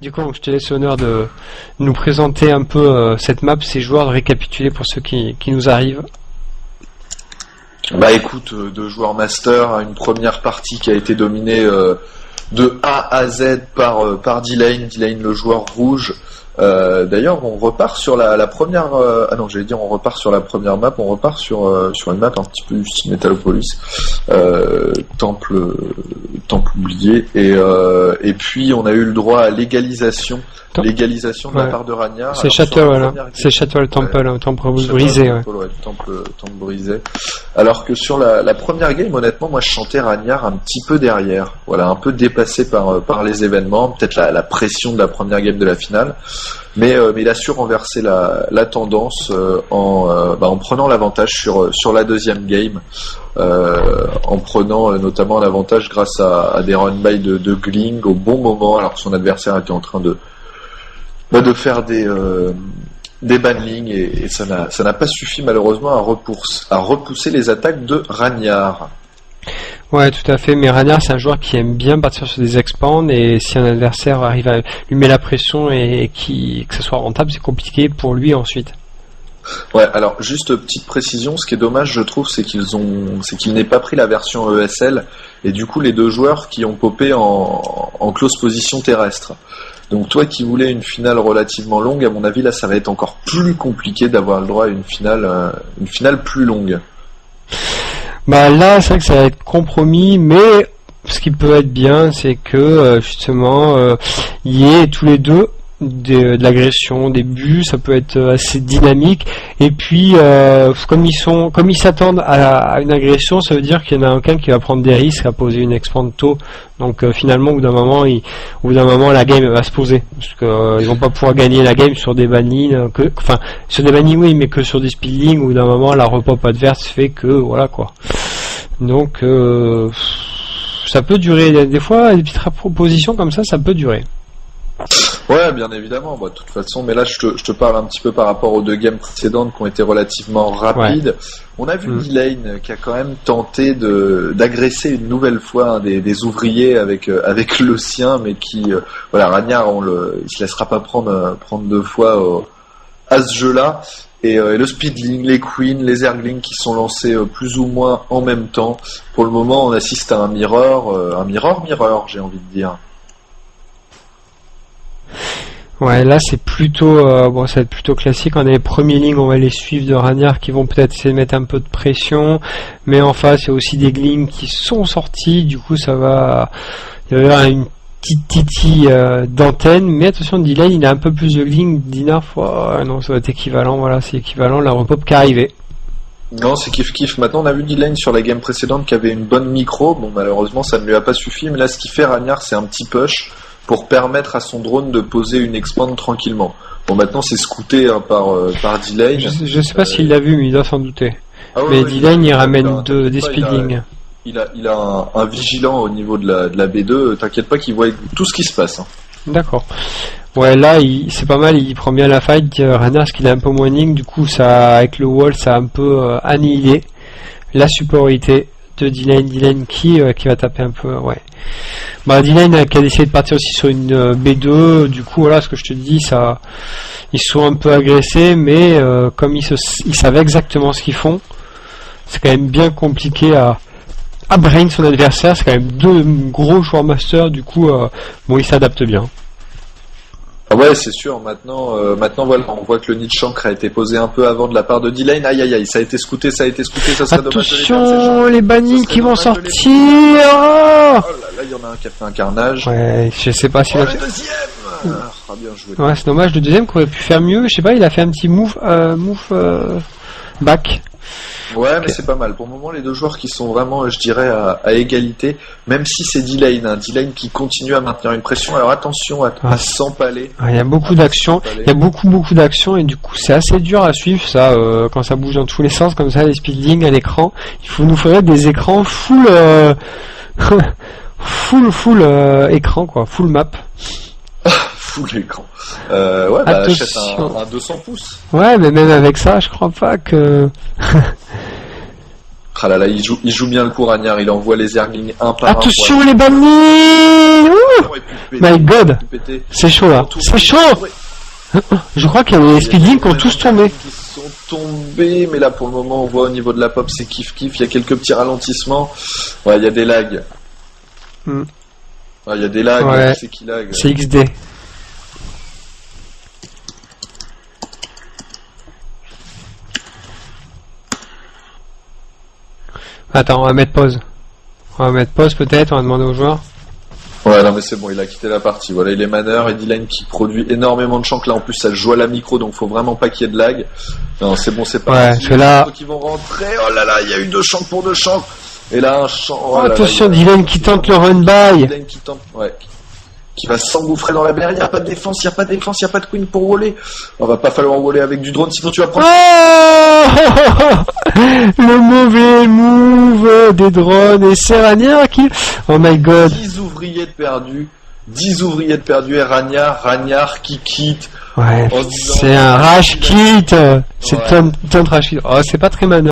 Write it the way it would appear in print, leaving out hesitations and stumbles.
Du coup, je te laisse l'honneur de nous présenter un peu cette map, ces joueurs, de récapituler pour ceux qui nous arrivent. Bah écoute, deux joueurs master, une première partie qui a été dominée de A à Z par D-Lane, le joueur rouge. D'ailleurs, on repart sur la première. On repart sur la première map. On repart sur une map un petit peu du style Metalopolis, temple oublié. Et puis on a eu le droit à l'égalisation de la part de Ragnar. C'est Château, voilà. C'est Château le temple, un temple brisé. Temple brisé. Alors que sur la première game, honnêtement, moi je chantais Ragnar un petit peu derrière. Voilà, un peu dépassé par les événements, peut-être la pression de la première game de la finale. Mais il a su renverser la tendance en prenant l'avantage sur la deuxième game, en prenant notamment l'avantage grâce à des run-by de Gling au bon moment, alors que son adversaire était en train de faire des banlings et ça n'a pas suffi malheureusement à repousser les attaques de Ragnar. Ouais, tout à fait, mais Ragnar c'est un joueur qui aime bien partir sur des expands, et si un adversaire arrive à lui mettre la pression et que ça soit rentable, c'est compliqué pour lui ensuite. Ouais, alors juste petite précision, ce qui est dommage je trouve, c'est qu'ils n'aient pas pris la version ESL, et du coup les deux joueurs qui ont popé en close position terrestre. Donc toi qui voulais une finale relativement longue, à mon avis là ça va être encore plus compliqué d'avoir le droit à une finale plus longue. Bah là c'est vrai que ça va être compromis, mais ce qui peut être bien c'est que justement il y ait tous les deux de l'agression, des buts, ça peut être assez dynamique, et puis comme ils s'attendent à une agression, ça veut dire qu'il y en a aucun qui va prendre des risques à poser une expand tôt, donc finalement au bout d'un moment la game va se poser, parce que ils vont pas pouvoir gagner la game sur des banlings, sur des banlings oui, mais que sur des speedlings, où d'un moment la repop adverse fait que voilà quoi. Donc ça peut durer, des fois des petites propositions comme ça peut durer. Ouais, bien évidemment. De toute façon, mais là, je te parle un petit peu par rapport aux deux games précédentes qui ont été relativement rapides. Ouais. On a vu D-Lane qui a quand même tenté d'agresser une nouvelle fois des ouvriers avec le sien, mais qui, Ragnar, il se laissera pas prendre deux fois à ce jeu-là. Et le speedling, les queens, les erglings qui sont lancés plus ou moins en même temps. Pour le moment, on assiste à un mirror, j'ai envie de dire. Ouais, là c'est plutôt ça va être plutôt classique. On a les premiers lignes, on va les suivre de Ragnar qui vont peut-être essayer de mettre un peu de pression, mais en face il y a aussi des glings qui sont sortis, du coup il va y avoir une petite titi d'antenne, mais attention, D-Lane il a un peu plus de glings, Dinar non, ça va être équivalent, voilà, c'est équivalent, la repop qui est arrivée. Non, c'est kiff. Maintenant, on a vu D-Lane sur la game précédente qui avait une bonne micro, bon malheureusement ça ne lui a pas suffi, mais là ce qu'il fait Ragnar c'est un petit push pour permettre à son drone de poser une expand tranquillement. Bon, maintenant c'est scouté par D-Lane. Je sais pas s'il l'a vu, mais il doit s'en douter. Mais D-Lane il ramène des speedlings. Il a un vigilant au niveau de la B2, t'inquiète pas qu'il voit tout ce qui se passe. Hein. D'accord. Ouais, là c'est pas mal, il prend bien la fight, Ragnar, parce qu'il a un peu moins de ligne, du coup ça, avec le wall ça a un peu annihilé la supériorité de D-Lane qui va taper un peu, ouais. D-Lane qui a décidé de partir aussi sur une B2, du coup voilà ce que je te dis, ça, ils sont un peu agressés, mais comme ils savaient exactement ce qu'ils font, c'est quand même bien compliqué à brain son adversaire, c'est quand même deux gros joueurs master, du coup ils s'adaptent bien. Ah ouais, c'est sûr. Maintenant, voilà, on voit que le nid de chancre a été posé un peu avant de la part de D-Lane. Aïe, ça a été scouté, ça serait dommage de les perdre. Attention, les bannis qui vont sortir. Oh là là, il y en a un qui a fait un carnage. Ouais, je sais pas si le deuxième. Bien joué. Ouais, c'est dommage, le deuxième qui aurait pu faire mieux. Je sais pas, il a fait un petit move back. Ouais, mais c'est pas mal. Pour le moment, les deux joueurs qui sont vraiment, je dirais, à égalité, même si c'est D-Lane, D-Lane qui continue à maintenir une pression. Alors attention à s'empaler. Il y a beaucoup d'actions, beaucoup d'actions, et du coup c'est assez dur à suivre ça, quand ça bouge dans tous les sens comme ça, les speedlings à l'écran. Nous faudrait des écrans full écran quoi, full map. Full écran. Achète un 200 pouces. Ouais, mais même avec ça, je crois pas que. Ah là là, il joue bien le coup, Ragnar, il envoie les erglings un par un. Attention les bannis. My God, tout pété. c'est chaud là. Tout- C'est chaud. Je crois que les speedlings ont tous tombé. Qui sont tombés, mais là pour le moment on voit au niveau de la pop c'est kiff. Il y a quelques petits ralentissements. Ouais, il y a des lags. Hmm. Ouais, il y a des lags. Ouais. C'est qui lag? C'est XD. Attends, on va mettre pause. On va mettre pause peut-être, on va demander aux joueurs. Ouais, non mais c'est bon, il a quitté la partie. Voilà, il est maneur, et D-Line qui produit énormément de chants. Là en plus ça joue à la micro, donc faut vraiment pas qu'il y ait de lag. Non, c'est bon, c'est pas Ouais, parce que là... qui vont rentrer. Oh là là, il y a eu 2 chants pour 2 chants. Et là un chant. Oh là là, Attention, il y a- Dylan qui tente le run by. D-Line qui tente, ouais. Qui va s'engouffrer dans la barrière. Il n'y a pas de défense, il n'y a pas de défense, il n'y a pas de queen pour voler. On va pas falloir voler avec du drone, sinon tu vas prendre. Oh le mauvais move des drones et c'est Ranière qui... Oh my god. 10 ouvriers de perdus. 10 ouvriers de perdus et Ragnard qui quitte. Ouais, En disant- c'est un rage kit. C'est Ouais. ton rage kit. Oh, c'est pas très malin.